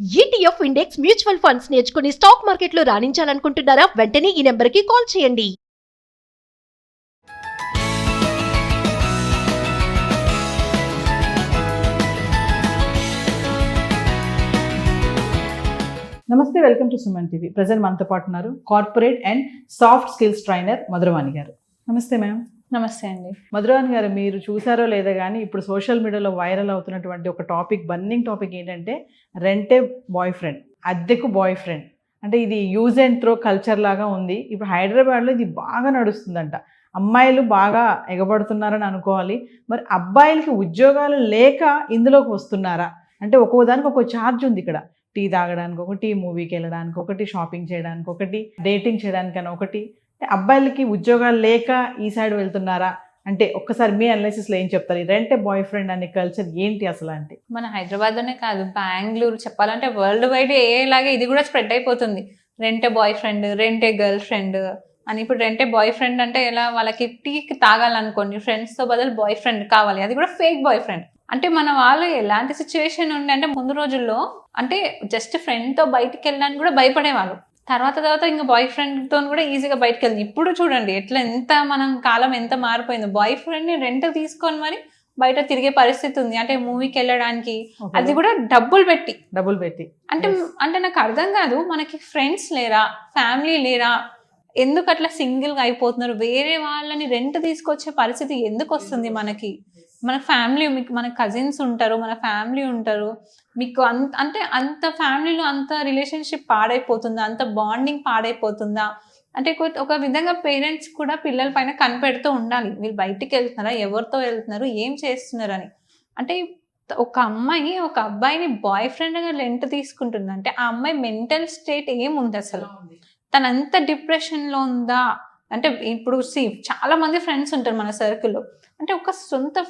ETF index mutual funds నేర్చుకుని stock మార్కెట్లో రాణించాలనుకుంటున్నారా? వెంటనే ఈ నెంబర్కి కాల్ చేయండి. నమస్తే, welcome to Suman TV. Present మనతో పాటు ఉన్నారు corporate and soft skills trainer Madhuravani గారు. నమస్తే మ్యామ్. నమస్తే అండి. మధురవాణి గారు, మీరు చూసారో లేదో కానీ ఇప్పుడు సోషల్ మీడియాలో వైరల్ అవుతున్నటువంటి ఒక టాపిక్, బర్నింగ్ టాపిక్ ఏంటంటే రెంటే బాయ్ ఫ్రెండ్, అద్దెకు బాయ్ ఫ్రెండ్. అంటే ఇది యూజ్ అండ్ త్రో కల్చర్ లాగా ఉంది. ఇప్పుడు హైదరాబాద్లో ఇది బాగా నడుస్తుందంట. అమ్మాయిలు బాగా ఎగబడుతున్నారని అనుకోవాలి. మరి అబ్బాయిలకి ఉద్యోగాలు లేక ఇందులోకి వస్తున్నారా? అంటే ఒక్కో దానికి ఒక్కో ఛార్జ్ ఉంది. ఇక్కడ టీ తాగడానికి ఒకటి, మూవీకి వెళ్ళడానికి ఒకటి, షాపింగ్ చేయడానికి ఒకటి, డేటింగ్ చేయడానికని ఒకటి. అబ్బాయిలకి ఉద్యోగాలు లేక ఈ సైడ్ వెళ్తున్నారా అంటే ఒక్కసారి మీ అనాలిసిస్లో ఏం చెప్తారు? ఈ రెంటే బాయ్ ఫ్రెండ్ అనే కల్చర్ ఏంటి అసలు? అంటే మన హైదరాబాద్లోనే కాదు, బెంగళూరు చెప్పాలంటే వరల్డ్ వైడ్ ఏలాగే ఇది కూడా స్ప్రెడ్ అయిపోతుంది. రెంటే బాయ్ ఫ్రెండ్, రెంటే గర్ల్ ఫ్రెండ్ అని. ఇప్పుడు రెంటే బాయ్ ఫ్రెండ్ అంటే ఎలా, వాళ్ళకి టీకి తాగాలనుకోండి, ఫ్రెండ్స్తో బదులు బాయ్ ఫ్రెండ్ కావాలి, అది కూడా ఫేక్ బాయ్ ఫ్రెండ్. అంటే మన వాళ్ళు ఎలాంటి సిచ్యువేషన్ ఉండే అంటే ముందు రోజుల్లో అంటే జస్ట్ ఫ్రెండ్తో బయటికి వెళ్ళడానికి కూడా భయపడేవాళ్ళు. తర్వాత ఇంకా బాయ్ ఫ్రెండ్తో కూడా ఈజీగా బయటకు వెళ్తుంది. ఇప్పుడు చూడండి ఎట్లా, ఎంత మనం కాలం ఎంత మారిపోయిందో. బాయ్ ఫ్రెండ్ని రెంట్ తీసుకొని మరి బయట తిరిగే పరిస్థితి ఉంది. అంటే మూవీకి వెళ్ళడానికి, అది కూడా డబ్బులు పెట్టి. అంటే నాకు అర్థం కాదు, మనకి ఫ్రెండ్స్ లేరా, ఫ్యామిలీ లేరా, ఎందుకు అట్లా సింగిల్గా అయిపోతున్నారు? వేరే వాళ్ళని రెంట్ తీసుకొచ్చే పరిస్థితి ఎందుకు వస్తుంది మనకి? మన ఫ్యామిలీ, మీకు మన కజిన్స్ ఉంటారు, మన ఫ్యామిలీ ఉంటారు, మీకు అంత ఫ్యామిలీలో అంత రిలేషన్షిప్ పాడైపోతుందా? అంత బాండింగ్ పాడైపోతుందా? అంటే ఒక విధంగా పేరెంట్స్ కూడా పిల్లల పైన కనిపెడుతూ ఉండాలి. వీళ్ళు బయటికి వెళ్తున్నారా, ఎవరితో వెళ్తున్నారు, ఏం చేస్తున్నారు అని. అంటే ఒక అమ్మాయి ఒక అబ్బాయిని బాయ్ ఫ్రెండ్గా రెంట్ తీసుకుంటుందంటే ఆ అమ్మాయి మెంటల్ స్టేట్ ఏముంది అసలు? తనంత డిప్రెషన్లో ఉందా? అంటే ఇప్పుడు చాలా మంది ఫ్రెండ్స్ ఉంటారు మన సర్కిల్లో. అంటే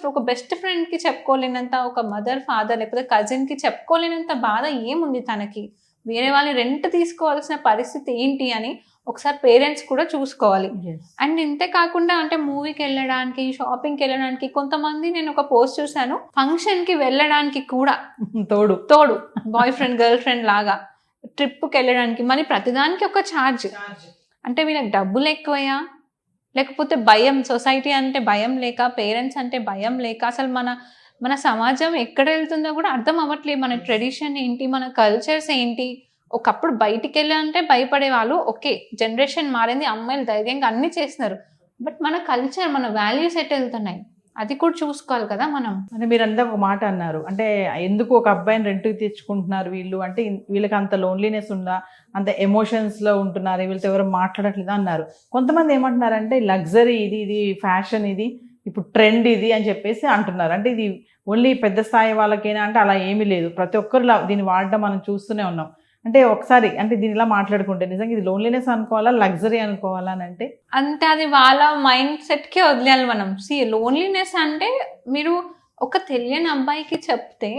ఒక బెస్ట్ ఫ్రెండ్కి చెప్పుకోలేనంత, ఒక మదర్ ఫాదర్ లేకపోతే కజిన్కి చెప్పుకోలేనంత బాధ ఏముంది తనకి? వేరే వాళ్ళని రెంట్ తీసుకోవాల్సిన పరిస్థితి ఏంటి అని ఒకసారి పేరెంట్స్ కూడా చూసుకోవాలి. అండ్ ఇంతే కాకుండా అంటే మూవీకి వెళ్ళడానికి, షాపింగ్కి వెళ్ళడానికి, కొంతమంది నేను ఒక పోస్ట్ చూసాను, ఫంక్షన్కి వెళ్ళడానికి కూడా తోడు బాయ్ ఫ్రెండ్ గర్ల్ ఫ్రెండ్ లాగా ట్రిప్కి వెళ్ళడానికి మరి ప్రతిదానికి ఒక ఛార్జ్. అంటే వీళ్ళకి డబ్బులు ఎక్కువయ్యా, లేకపోతే భయం, సొసైటీ అంటే భయం లేక, పేరెంట్స్ అంటే భయం లేక, అసలు మన సమాజం ఎక్కడ వెళ్తుందో కూడా అర్థం అవ్వట్లేదు. మన ట్రెడిషన్ ఏంటి, మన కల్చర్స్ ఏంటి? ఒకప్పుడు బయటికి వెళ్ళాలంటే భయపడేవాళ్ళు. ఓకే, జనరేషన్ మారింది, అమ్మాయిలు ధైర్యంగా అన్నీ చేస్తున్నారు. బట్ మన కల్చర్, మన వాల్యూస్ ఎట్ వెళ్తున్నాయి, అది కూడా చూసుకోవాలి కదా మనం. అంటే మీరు అంతా ఒక మాట అన్నారు, అంటే ఎందుకు ఒక అబ్బాయిని రెంట్కి తెచ్చుకుంటున్నారు వీళ్ళు అంటే, వీళ్ళకి అంత లోన్లీనెస్ ఉందా, అంత ఎమోషన్స్లో ఉంటున్నారు, వీళ్ళతో ఎవరు మాట్లాడట్లేదా అన్నారు. కొంతమంది ఏమంటున్నారంటే లగ్జరీ ఇది ఫ్యాషన్, ఇది ఇప్పుడు ట్రెండ్ ఇది అని చెప్పేసి అంటున్నారు. అంటే ఇది ఓన్లీ పెద్ద స్థాయి వాళ్ళకైనా అంటే అలా ఏమీ లేదు, ప్రతి ఒక్కరు దీన్ని వాడడం మనం చూస్తూనే ఉన్నాం. అంటే ఒకసారి అంటే దీని ఇలా మాట్లాడుకుంటే నిజంగా ఇది లోన్లీనెస్ అనుకోవాలా, లగ్జరీ అనుకోవాలా అని అంటే అది వాళ్ళ మైండ్ సెట్కే వదిలేయాలి మనం. లోన్లీనెస్ అంటే మీరు ఒక తెలియని అబ్బాయికి చెప్తే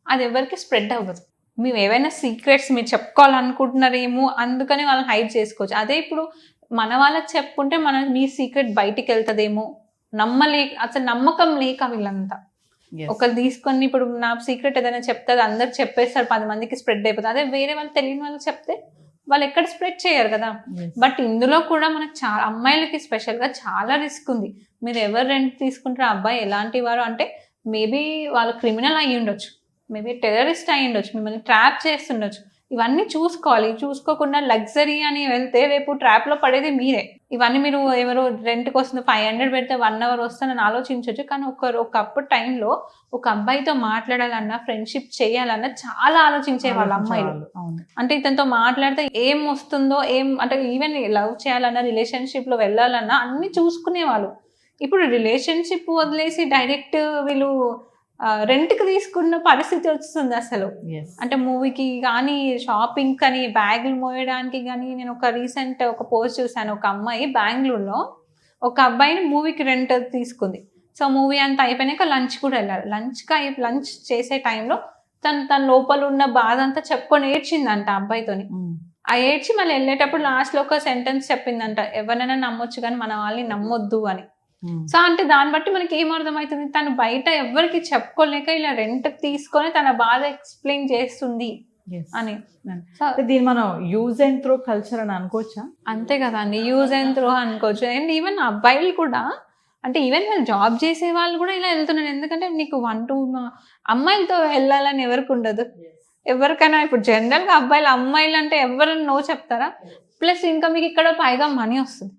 అది ఎవరికి స్ప్రెడ్ అవ్వదు. మేము ఏవైనా సీక్రెట్స్ మీరు చెప్పుకోవాలనుకుంటున్నారేమో అందుకని వాళ్ళని హైడ్ చేసుకోవచ్చు. అదే ఇప్పుడు మన వాళ్ళకి చెప్పుకుంటే మీ సీక్రెట్ బయటికి వెళ్తుందేమో, అసలు నమ్మకం లేక వీళ్ళంతా ఒకరు తీసుకొని, ఇప్పుడు నా సీక్రెట్ ఏదైనా చెప్తే అందరు చెప్పేస్తారు, 10 మందికి స్ప్రెడ్ అయిపోతుంది. అదే వేరే వాళ్ళు తెలియని వాళ్ళకి చెప్తే వాళ్ళు ఎక్కడ స్ప్రెడ్ చేయరు కదా. బట్ ఇందులో కూడా మనకు చాలా అమ్మాయిలకి స్పెషల్గా చాలా రిస్క్ ఉంది. మీరు ఎవరు రెంట్ తీసుకుంటారో అబ్బాయి ఎలాంటి వారు అంటే, మేబీ వాళ్ళు క్రిమినల్ అయ్యి ఉండొచ్చు, మేబీ టెర్రరిస్ట్ అయ్యి ఉండొచ్చు, మిమ్మల్ని ట్రాప్ చేస్తుండొచ్చు. ఇవన్నీ చూసుకోవాలి. చూసుకోకుండా లగ్జరీ అని వెళ్తే రేపు ట్రాప్లో పడేది మీరే. ఇవన్నీ మీరు ఎవరు రెంట్కి వస్తుంది 500 పెడితే 1 hour వస్తుందని ఆలోచించవచ్చు. కానీ ఒకప్పుడు టైంలో ఒక అబ్బాయితో మాట్లాడాలన్నా, ఫ్రెండ్షిప్ చేయాలన్నా చాలా ఆలోచించే వాళ్ళ అమ్మాయిలు. అంటే ఇతనితో మాట్లాడితే ఏం వస్తుందో, అంటే ఈవెన్ లవ్ చేయాలన్నా, రిలేషన్షిప్లో వెళ్ళాలన్నా అన్నీ చూసుకునేవాళ్ళు. ఇప్పుడు రిలేషన్షిప్ వదిలేసి డైరెక్ట్ వీళ్ళు రెంట్కి తీసుకున్న పరిస్థితి వస్తుంది అసలు. అంటే మూవీకి కానీ, షాపింగ్ కానీ, బ్యాగులు మోయడానికి కానీ. నేను ఒక పోస్ట్ చూశాను, ఒక అమ్మాయి బెంగళూరులో ఒక అబ్బాయిని మూవీకి రెంట్ తీసుకుంది. సో మూవీ అంతా అయిపోయినాక లంచ్ కూడా వెళ్ళారు. లంచ్ చేసే టైంలో తన లోపల ఉన్న బాధ అంతా చెప్పుకొని ఏడ్చిందంట అబ్బాయితోని. ఆ ఏడ్చి మళ్ళీ వెళ్ళేటప్పుడు లాస్ట్లో ఒక సెంటెన్స్ చెప్పిందంట, ఎవరైనా నమ్మొచ్చు కానీ మన వాళ్ళని నమ్మొద్దు అని. సో అంటే దాన్ని బట్టి మనకి ఏం అర్థమవుతుంది, తను బయట ఎవరికి చెప్పుకోలేక ఇలా రెంట్ తీసుకొని తన బాధ ఎక్స్ప్లెయిన్ చేస్తుంది అని. అంటే దీన్ని మనం యూజ్ అండ్ త్రో కల్చర్ అని అనుకోవచ్చా? అంతే కదా అండి, యూజ్ అండ్ త్రో అనుకోవచ్చు. అండ్ ఈవెన్ అబ్బాయిలు కూడా, అంటే ఈవెన్ వాళ్ళు జాబ్ చేసే వాళ్ళు కూడా ఇలా వెళ్తున్నారు. ఎందుకంటే నీకు 1-2 అమ్మాయిలతో వెళ్ళాలని ఎవరికి ఉండదు. ఎవరికైనా ఇప్పుడు జనరల్గా అబ్బాయిలు అమ్మాయిలు అంటే ఎవరైనా నో చెప్తారా? ప్లస్ ఇంకా మీకు ఇక్కడ పైగా మనీ వస్తుంది,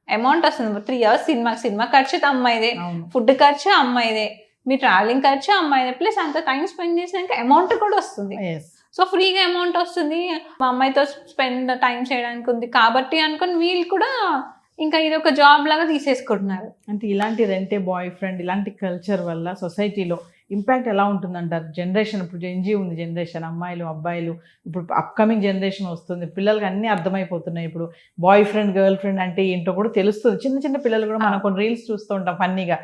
అమౌంట్ వస్తుంది. 3 hours సినిమా ఖర్చు అమ్మాయిదే, ఫుడ్ ఖర్చు అమ్మాయిదే, మీ ట్రావెలింగ్ ఖర్చు అమ్మాయిదే, ప్లస్ అంత టైం స్పెండ్ చేసినాక అమౌంట్ కూడా వస్తుంది. సో ఫ్రీగా అమౌంట్ వస్తుంది, మా అమ్మాయితో స్పెండ్ టైం చేయడానికి ఉంది కాబట్టి అనుకుని వీళ్ళు కూడా ఇంకా ఇది ఒక జాబ్ లాగా తీసేసుకుంటున్నారు. అంటే ఇలాంటి రెంటే బాయ్ ఫ్రెండ్ ఇలాంటి కల్చర్ వల్ల సొసైటీలో ఇంపాక్ట్ ఎలా ఉంటుందంటారు? జనరేషన్ ఇప్పుడు జెన్జీ ఉంది, జనరేషన్ అమ్మాయిలు అబ్బాయిలు, ఇప్పుడు అప్కమింగ్ జనరేషన్ వస్తుంది, పిల్లలకి అన్నీ అర్థమైపోతున్నాయి. ఇప్పుడు బాయ్ ఫ్రెండ్ గర్ల్ ఫ్రెండ్ అంటే ఏంటో కూడా తెలుస్తుంది. చిన్న చిన్న పిల్లలు కూడా మనం కొన్ని రీల్స్ చూస్తూ ఉంటాం ఫన్నీగా,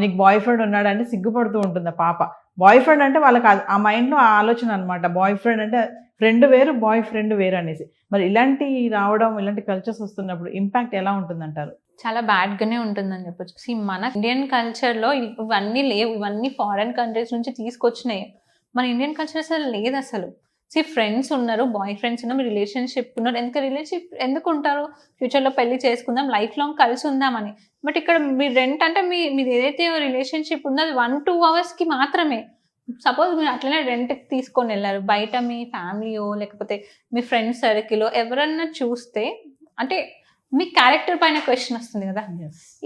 నీకు బాయ్ ఫ్రెండ్ ఉన్నాడంటే సిగ్గుపడుతూ ఉంటుంది ఆ పాప. బాయ్ ఫ్రెండ్ అంటే వాళ్ళకి ఆ మైండ్లో ఆ ఆలోచన అనమాట, బాయ్ ఫ్రెండ్ అంటే ఫ్రెండ్ వేరు బాయ్ ఫ్రెండ్ వేరు అనేసి. మరి ఇలాంటి రావడం, ఇలాంటి కల్చర్స్ వస్తున్నప్పుడు ఇంపాక్ట్ ఎలా ఉంటుందంటారు? చాలా బ్యాడ్గానే ఉంటుందని చెప్పొచ్చు. మన ఇండియన్ కల్చర్లో ఇవన్నీ లేవు, ఇవన్నీ ఫారెన్ కంట్రీస్ నుంచి తీసుకొచ్చినాయి. మన ఇండియన్ కల్చర్ అసలు లేదు అసలు. ఫ్రెండ్స్ ఉన్నారు, బాయ్ ఫ్రెండ్స్ ఉన్నారు, రిలేషన్షిప్ ఉన్నారు. రిలేషన్షిప్ ఎందుకు ఉంటారు? ఫ్యూచర్లో పెళ్లి చేసుకుందాం, లైఫ్ లాంగ్ కలిసి ఉందామని. బట్ ఇక్కడ మీరు రెంట్ అంటే మీది ఏదైతే రిలేషన్షిప్ ఉందో అది 1-2 hours మాత్రమే. సపోజ్ మీరు అట్లనే రెంట్కి తీసుకొని వెళ్ళారు, బయట మీ ఫ్యామిలీయో లేకపోతే మీ ఫ్రెండ్స్ సర్కిల్ ఎవరన్నా చూస్తే, అంటే మీ క్యారెక్టర్ పైన క్వశ్చన్ వస్తుంది కదా.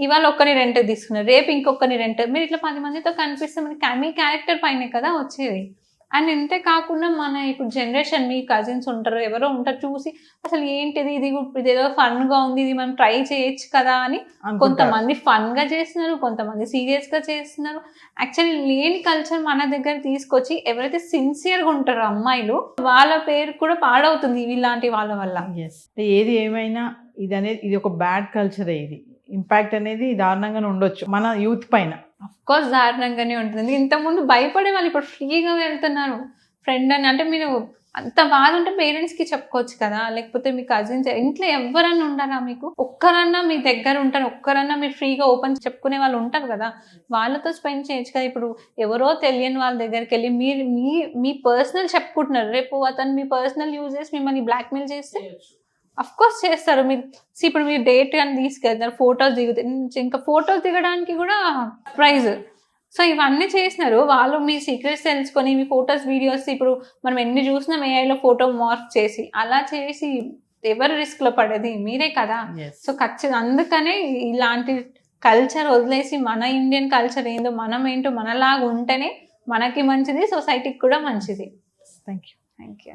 ఇవాళ ఒక్కని రెంట్ తీసుకున్నారు, రేపు ఇంకొకరిని రెంట్, మీరు ఇట్లా 10 మందితో కనిపిస్తే మీ క్యారెక్టర్ పైనే కదా వచ్చేది. అండ్ ఇంతే కాకుండా మన ఇప్పుడు జనరేషన్, మీ కజిన్స్ ఉంటారు, ఎవరో ఉంటారు, చూసి అసలు ఏంటిది, ఇదేదో ఫన్గా ఉంది, ఇది మనం ట్రై చేయొచ్చు కదా అని కొంతమంది ఫన్గా చేస్తున్నారు, కొంతమంది సీరియస్గా చేస్తున్నారు. యాక్చువల్లీ లేని కల్చర్ మన దగ్గర తీసుకొచ్చి ఎవరైతే సిన్సియర్గా ఉంటారో అమ్మాయిలు, వాళ్ళ పేరు కూడా పాడవుతుంది ఇలాంటి వాళ్ళ వల్ల. ఏది ఏమైనా ఇది ఒక బ్యాడ్ కల్చరే. ఇది ఇంపాక్ట్ అనేది దారుణంగానే ఉండొచ్చు మన యూత్ పైన. అఫ్కోర్స్ దారుణంగానే ఉంటుంది. ఇంతకుముందు భయపడే వాళ్ళు ఇప్పుడు ఫ్రీగా వెళ్తున్నారు. ఫ్రెండ్ అని అంటే మీరు అంత బాధ ఉంటే పేరెంట్స్కి చెప్పుకోవచ్చు కదా, లేకపోతే మీ కజిన్స్, ఇంట్లో ఎవరన్నా ఉండాలా, మీకు ఒక్కరన్నా మీ దగ్గర ఉంటారు, ఒక్కరన్నా మీరు ఫ్రీగా ఓపెన్ చెప్పుకునే వాళ్ళు ఉంటారు కదా, వాళ్ళతో స్పెండ్ చేయొచ్చు కదా. ఇప్పుడు ఎవరో తెలియని వాళ్ళ దగ్గరికి వెళ్ళి మీరు మీ పర్సనల్ చెప్పుకుంటున్నారు, రేపు అతను మీ పర్సనల్ యూజ్ చేసి మిమ్మల్ని బ్లాక్మెయిల్ చేస్తే అఫ్కోర్స్ చేస్తారు. ఇప్పుడు మీరు డేట్ అని తీసుకెళ్తారు, ఫొటోస్ దిగుతారు, ఇంకా ఫొటోస్ దిగడానికి కూడా ప్రైజ్. సో ఇవన్నీ చేసినారు వాళ్ళు. మీ సీక్రెట్స్ తెలుసుకొని మీ ఫొటోస్ వీడియోస్ ఇప్పుడు మనం ఎన్ని చూసినాం ఏఐలో ఫోటో మార్క్ చేసి, అలా చేసి ఎవరు రిస్క్లో పడేది మీరే కదా. సో ఖచ్చితంగా అందుకనే ఇలాంటి కల్చర్ వదిలేసి మన ఇండియన్ కల్చర్ ఏందో మనం ఏంటో మనలాగా ఉంటేనే మనకి మంచిది, సొసైటీకి కూడా మంచిది. Thank you. Thank you.